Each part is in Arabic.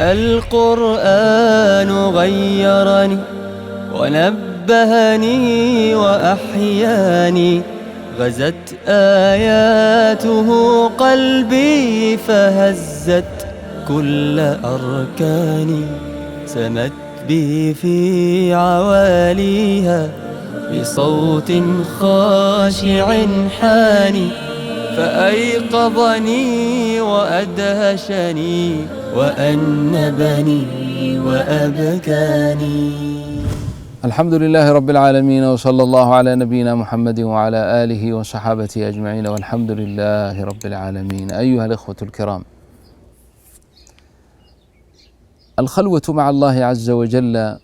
القرآن غيرني ونبهني وأحياني، غزت آياته قلبي فهزت كل أركاني، سمت بي في عواليها بصوت خاشع حاني، فأيقظني وأدهشني وأنبني وأبكاني. الحمد لله رب العالمين، وصلى الله على نبينا محمد وعلى آله وصحابته أجمعين، والحمد لله رب العالمين. أيها الإخوة الكرام، الخلوة مع الله عز وجل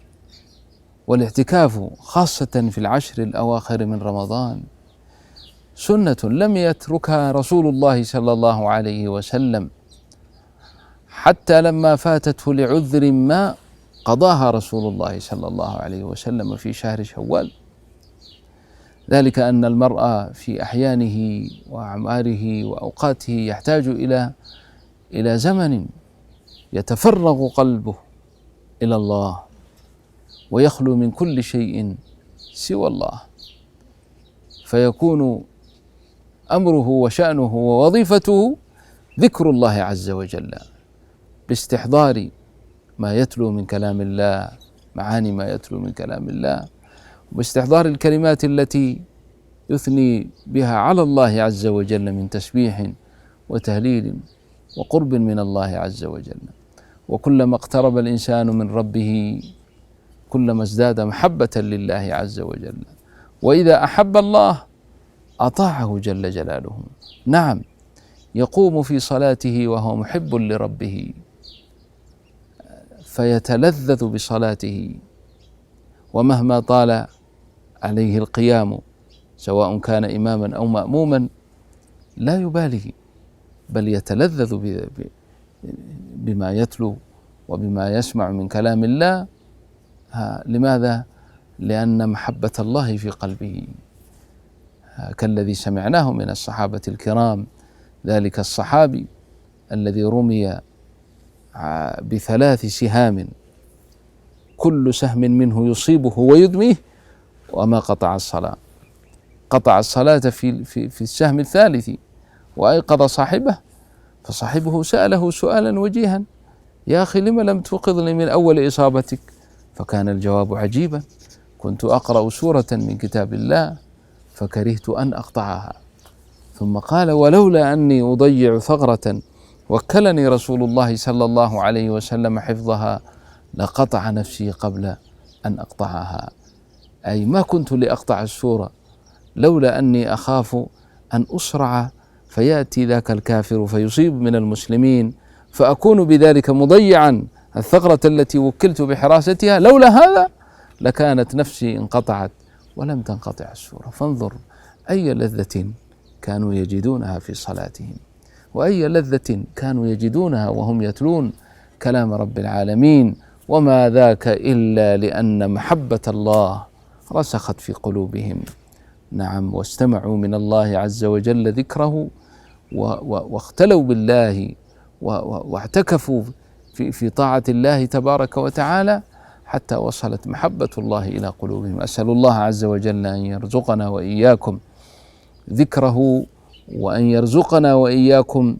والاعتكاف خاصة في العشر الأواخر من رمضان سنة لم يتركها رسول الله صلى الله عليه وسلم، حتى لما فاتته لعذر ما قضاها رسول الله صلى الله عليه وسلم في شهر شوال، ذلك أن المرء في أحيانه وأعماره وأوقاته يحتاج إلى زمن يتفرغ قلبه إلى الله ويخلو من كل شيء سوى الله، فيكون أمره وشأنه ووظيفته ذكر الله عز وجل باستحضار ما يتلو من كلام الله، معاني ما يتلو من كلام الله، باستحضار الكلمات التي يثني بها على الله عز وجل من تسبيح وتهليل وقرب من الله عز وجل. وكلما اقترب الإنسان من ربه كلما ازداد محبة لله عز وجل، وإذا أحب الله أطاعه جل جلاله. نعم، يقوم في صلاته وهو محب لربه فيتلذذ بصلاته، ومهما طال عليه القيام سواء كان إماما أو مأموما لا يبالي، بل يتلذذ بما يتلو وبما يسمع من كلام الله. لماذا؟ لأن محبة الله في قلبه، كالذي سمعناه من الصحابة الكرام، ذلك الصحابي الذي رمي ب3 سهام كل سهم منه يصيبه ويدميه وما قطع الصلاة، قطع الصلاة في السهم الثالث وأيقظ صاحبه، فصاحبه سأله سؤالا وجيها: يا أخي لم لم توقظني من أول إصابتك؟ فكان الجواب عجيبا: كنت أقرأ سورة من كتاب الله فكرهت أن أقطعها. ثم قال: ولولا أني أضيع ثغرة وكلني رسول الله صلى الله عليه وسلم حفظها لقطع نفسي قبل أن أقطعها. أي ما كنت لأقطع السورة لولا أني أخاف أن أسرع فيأتي ذاك الكافر فيصيب من المسلمين، فأكون بذلك مضيعا الثغرة التي وكلت بحراستها، لولا هذا لكانت نفسي انقطعت ولم تنقطع السورة. فانظر أي لذة كانوا يجدونها في صلاتهم، وأي لذة كانوا يجدونها وهم يتلون كلام رب العالمين، وما ذاك إلا لأن محبة الله رسخت في قلوبهم. نعم، واستمعوا من الله عز وجل ذكره واختلوا بالله واعتكفوا في طاعة الله تبارك وتعالى حتى وصلت محبة الله إلى قلوبهم. أسأل الله عز وجل أن يرزقنا وإياكم ذكره، وأن يرزقنا وإياكم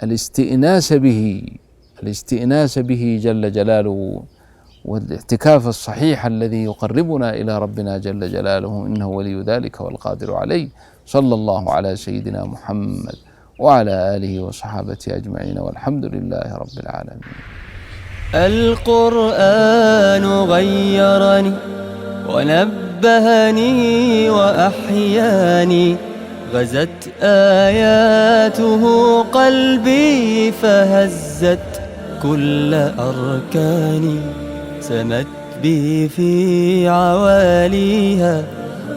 الاستئناس به جل جلاله، والاعتكاف الصحيح الذي يقربنا إلى ربنا جل جلاله، إنه ولي ذلك والقادر عليه. صلى الله على سيدنا محمد وعلى آله وصحابته أجمعين، والحمد لله رب العالمين. القرآن غيرني ونبهني وأحياني، غزت آياته قلبي فهزت كل أركاني، سمت بي في عواليها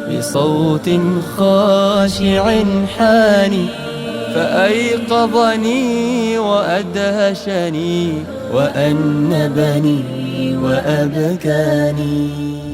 بصوت خاشع حاني، فأيقظني وأدهشني وأنبني وأبكاني.